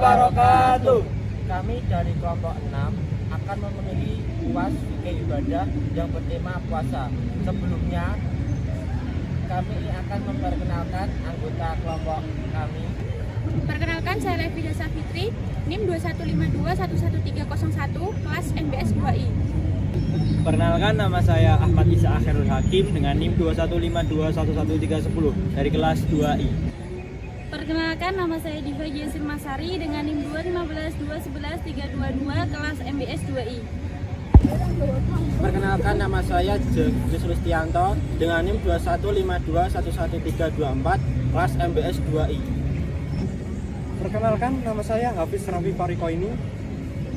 wabarakatuh. Kami dari kelompok 6 akan memenuhi UAS fikih ibadah yang bertema puasa. Sebelumnya, kami akan memperkenalkan anggota kelompok kami. Perkenalkan, saya Levi Dasa Fitri, NIM 2152111301, kelas MBS 2I. Perkenalkan, nama saya Ahmad Isa Akhirul Hakim dengan NIM 2152111310 dari kelas 2I. Perkenalkan, nama saya Diva Jesir Masari dengan NIM 21522111322, kelas MBS 2I. Perkenalkan, nama saya Jus Rustianto dengan NIM 215211324, kelas MBS 2I. Perkenalkan, nama saya Hafiz Rafi Parikoini,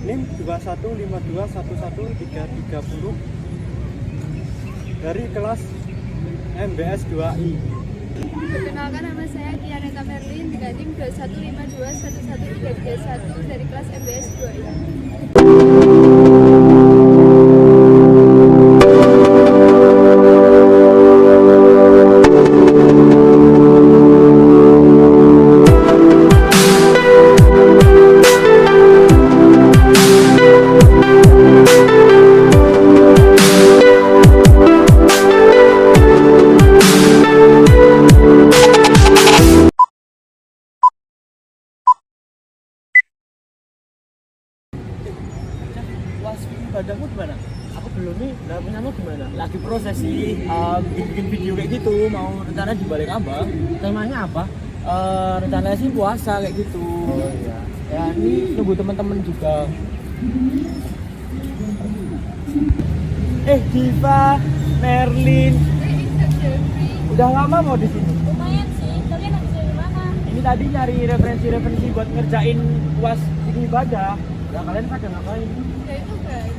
NIM 215211330 dari kelas MBS 2I. Perkenalkan, nama saya Kianeta Merlin dengan NIM 215211331 dari kelas MBS 2I. UAS ibadahmu gimana? Aku belum nih, nah punyamu gimana? Lagi proses sih, bikin video kayak gitu, mau rencana di balik ambang. Temanya apa? Rencananya sih puasa kayak gitu. Oh iya. Ya ini nunggu teman-teman juga. Diva, Merlin, udah lama mau di sini? Lumayan sih, kalian habis dari mana? Ini tadi nyari referensi buat ngerjain UAS fikih ibadah. Ya kalian pada ngapain? Ya itu guys.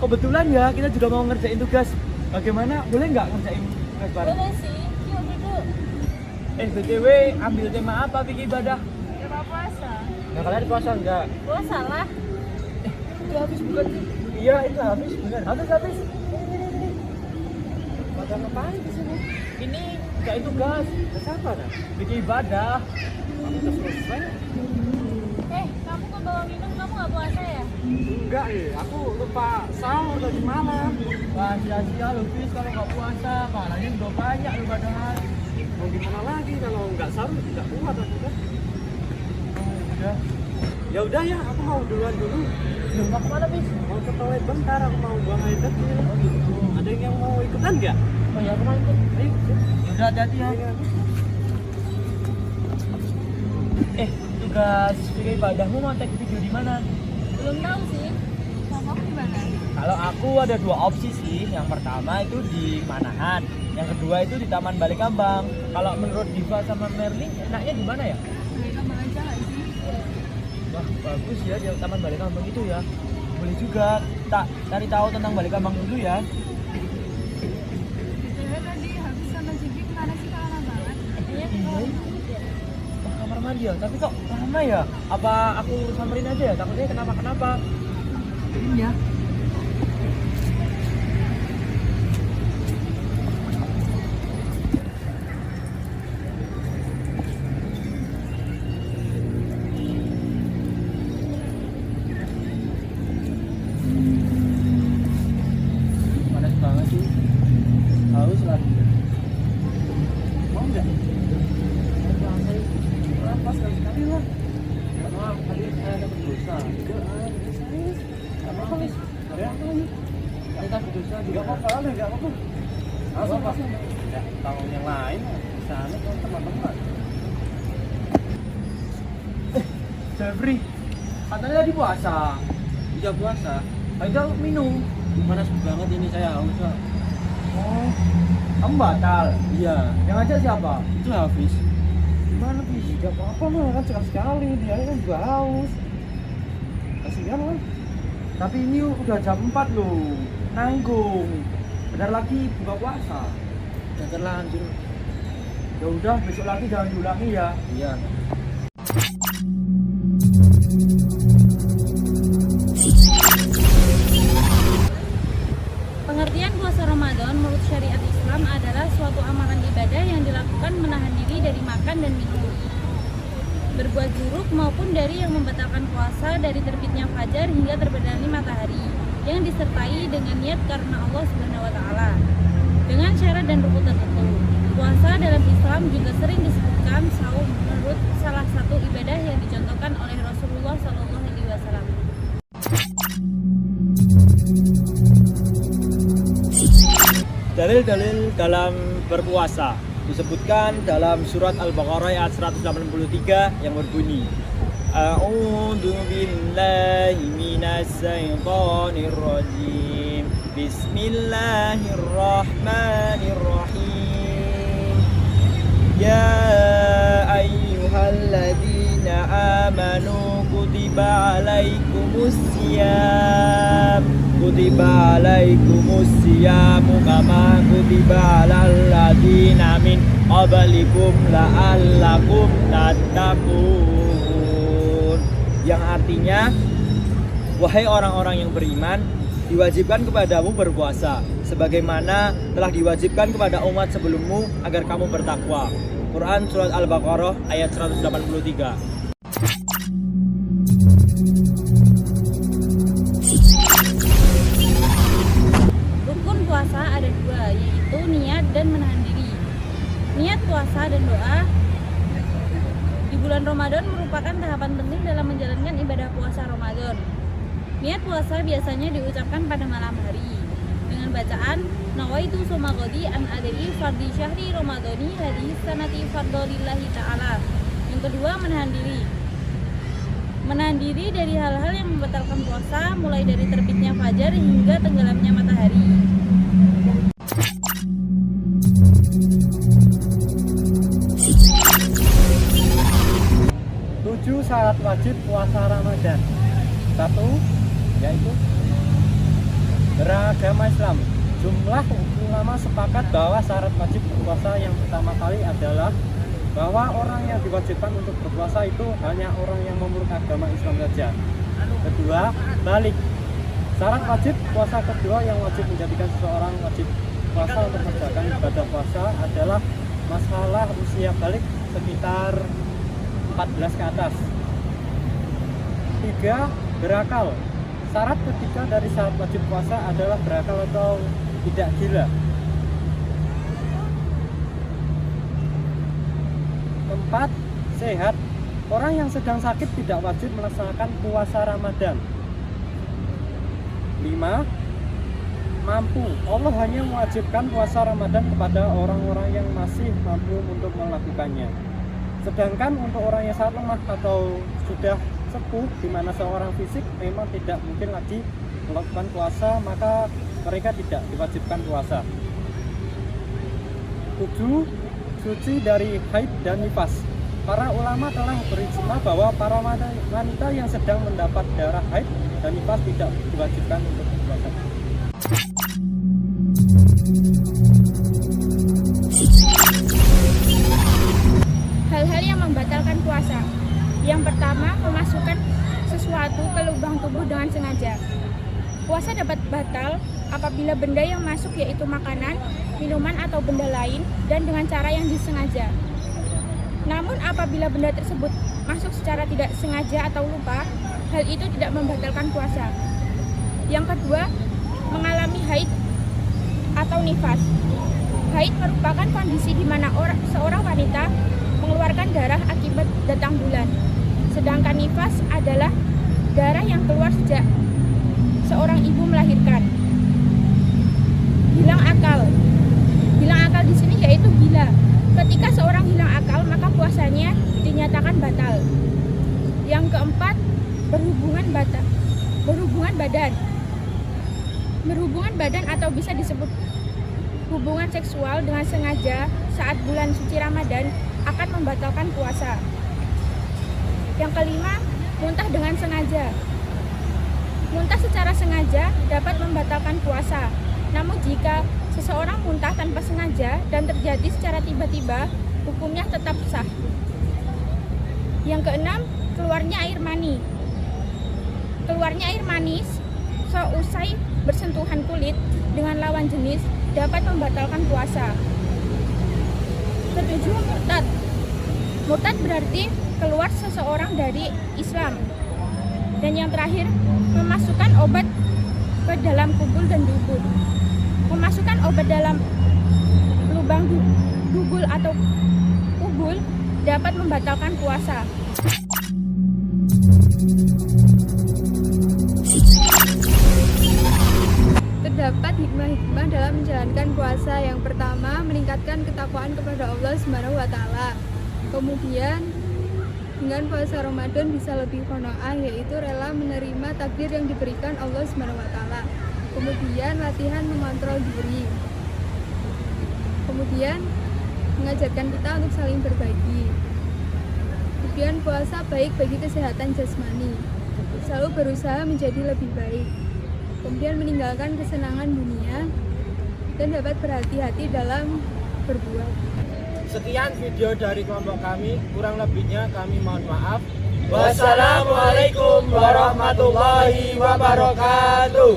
Kebetulan ya kita juga mau ngerjain tugas. Bagaimana? Boleh nggak ngerjain tugas bareng? Boleh sih, yuk duduk. BTW ambil tema apa fikih ibadah? Tema puasa. Nah kalian puasa enggak? Puasa lah. Itu habis bukan sih? Iya itu habis, benar. Habis. Pada ngapain di sini? Ini nggak itu gas. Terus apa dah? Fikih ibadah. Kamu udah selesai? Kamu kok bawa minum, kamu nggak puasa ya? Enggak aku lupa sahur tadi malam. Wah sia-sia lu bis kalau nggak puasa. Pahalanya udah banyak lu padahal. Mau gimana lagi kalau nggak sahur tidak kuat aku kan? Udah. Ya udah ya, aku mau duluan dulu. Lu mau kemana bis? Mau ke toilet bentar, aku mau buang air kecil. Oh gitu. Ada yang mau ikutan nggak? Oh ya aku mau ikut. Ayo. Udah hati-hati ya. Tugas fikih ibadahmu mau take video di mana? Belum tahu sih. Kamu gimana? Kalau aku ada dua opsi sih. Yang pertama itu di Manahan, yang kedua itu di Taman Balai Kambang. Kalau menurut Diva sama Merlin enaknya di mana ya? Kamu aja nggak sih? Wah bagus ya di Taman Balai Kambang itu ya. Boleh juga tak cari tahu tentang Balai Kambang dulu ya. BTW tadi habis sama Jibi kemana sih kalau lama banget? Iya. Wah, kamar mandi ya, tapi kok lama ya? Apa aku samperin aja ya? Takutnya kenapa-kenapa. Iya. Panas banget sih. Haus lagi. Mau nggak? Pas lagi tadi lah. Maaf, tadi saya dapat dosa. Apa Mis? Ada apa lagi? Saya dapat dosa juga. Nggak apa-apa lah, nggak apa-apa. Langsung langsung. Ya, tanggung yang lain. Di sana kan teman-teman. Jeffrey, katanya tadi puasa. Iya puasa. Ayo minum. Panas banget ini saya haus Pak. Oh, kamu batal? Iya, Yang ngajak siapa? itu Hafiz. Gimana bis? Gak apa-apa mah, kan sekali-sekali, dia kan juga haus. Kasihan lah. Tapi ini udah jam 4 loh. Nanggung. Bentar lagi buka puasa. Udah terlanjur. Ya udah, besok lagi jangan diulangi ya. Iya. Pengertian puasa Ramadan menurut syariat Islam adalah suatu amalan ibadah yang dilakukan menahan diri dari makan dan minum. berbuat buruk maupun dari yang membatalkan puasa dari terbitnya fajar hingga terbenamnya matahari yang disertai dengan niat karena Allah Subhanahu wa taala dengan syarat dan rukun tertentu. Puasa dalam Islam juga sering disebutkan saum menurut salah satu ibadah yang dicontohkan oleh Rasulullah SAW. Dalil-dalil dalam berpuasa disebutkan dalam surat Al-Baqarah ayat 183 yang berbunyi A'udzu billahi minas syaitonir rajim. Bismillahirrahmanirrahim. Ya ayyuhalladzina amanu kutiba alaikumus siyamu kama kutiba alal ladzina min qablikum la'allakum tattaqun, yang artinya wahai orang-orang yang beriman, diwajibkan kepadamu berpuasa sebagaimana telah diwajibkan kepada umat sebelummu agar kamu bertakwa. Quran surat Al-Baqarah ayat 183. Puasa ada dua, yaitu niat dan menahan diri. Niat puasa dan doa di bulan Ramadan merupakan tahapan penting dalam menjalankan ibadah puasa Ramadan. Niat puasa biasanya diucapkan pada malam hari dengan bacaan nawaitu soma ghadi an adai fardhi syahri ramadhani hadis sanati fardholillahi ta'ala. Yang kedua, menahan diri. Menahan diri dari hal-hal yang membatalkan puasa, mulai dari terbitnya fajar hingga tenggelamnya matahari. 7 syarat wajib puasa Ramadan. 1. Yaitu beragama Islam. Jumlah ulama sepakat bahwa syarat wajib berpuasa yang pertama kali adalah bahwa orang yang diwajibkan untuk berpuasa itu hanya orang yang memeluk agama Islam saja. Kedua, balik. Syarat wajib puasa kedua yang wajib menjadikan seseorang wajib puasa untuk mengerjakan ibadah puasa adalah masalah usia balik sekitar 14 ke atas. 3. Berakal. Syarat ketiga dari syarat wajib puasa adalah berakal atau tidak gila. 4. Sehat. Orang yang sedang sakit tidak wajib melaksanakan puasa Ramadan. 5. Mampu. Allah hanya mewajibkan puasa Ramadan kepada orang-orang yang masih mampu untuk melakukannya. Sedangkan untuk orang yang sangat lemah atau sudah sepuh, di mana seorang fisik memang tidak mungkin lagi melakukan puasa, maka mereka tidak diwajibkan puasa. 7. Suci dari haid dan nifas. Para ulama telah berijma bahwa para wanita yang sedang mendapat darah haid dan nifas tidak diwajibkan untuk berpuasa. Hal-hal yang membatalkan puasa. Yang pertama, memasukkan sesuatu ke lubang tubuh dengan sengaja. Puasa dapat batal apabila benda yang masuk yaitu makanan, minuman atau benda lain dan dengan cara yang disengaja. Namun apabila benda tersebut masuk secara tidak sengaja atau lupa, hal itu tidak membatalkan puasa. Yang kedua, mengalami haid atau nifas. Haid merupakan kondisi di mana seorang wanita mengeluarkan darah akibat datang bulan. Sedangkan nifas adalah darah yang keluar sejak seorang ibu melahirkan. Hilang akal. Hilang akal di sini yaitu gila. Ketika seorang hilang akal, maka puasanya dinyatakan batal. Yang keempat, berhubungan badan. Berhubungan badan atau bisa disebut hubungan seksual dengan sengaja saat bulan suci Ramadan akan membatalkan puasa. Yang kelima, muntah dengan sengaja. Muntah secara sengaja dapat membatalkan puasa. Namun jika seseorang muntah tanpa sengaja dan terjadi secara tiba-tiba, hukumnya tetap sah. Yang keenam, keluarnya air mani. Keluarnya air manis seusai bersentuhan kulit dengan lawan jenis dapat membatalkan puasa. 7. Murtad. Murtad berarti keluar seseorang dari Islam. Dan yang terakhir, memasukkan obat ke dalam kubul dan dubur. Memasukkan obat dalam lubang dubul atau kubul dapat membatalkan puasa. Terdapat hikmah-hikmah dalam menjalankan puasa. Yang pertama, meningkatkan ketakwaan kepada Allah Subhanahu wa taala. Kemudian, dengan puasa Ramadan bisa lebih qanaah, yaitu rela menerima takdir yang diberikan Allah Subhanahu wa taala. Kemudian, latihan mengontrol diri. Kemudian, mengajarkan kita untuk saling berbagi. Kemudian, puasa baik bagi kesehatan jasmani. Selalu berusaha menjadi lebih baik. Kemudian meninggalkan kesenangan dunia dan dapat berhati-hati dalam berbuat. Sekian video dari kelompok kami, kurang lebihnya kami mohon maaf. Wassalamualaikum warahmatullahi wabarakatuh.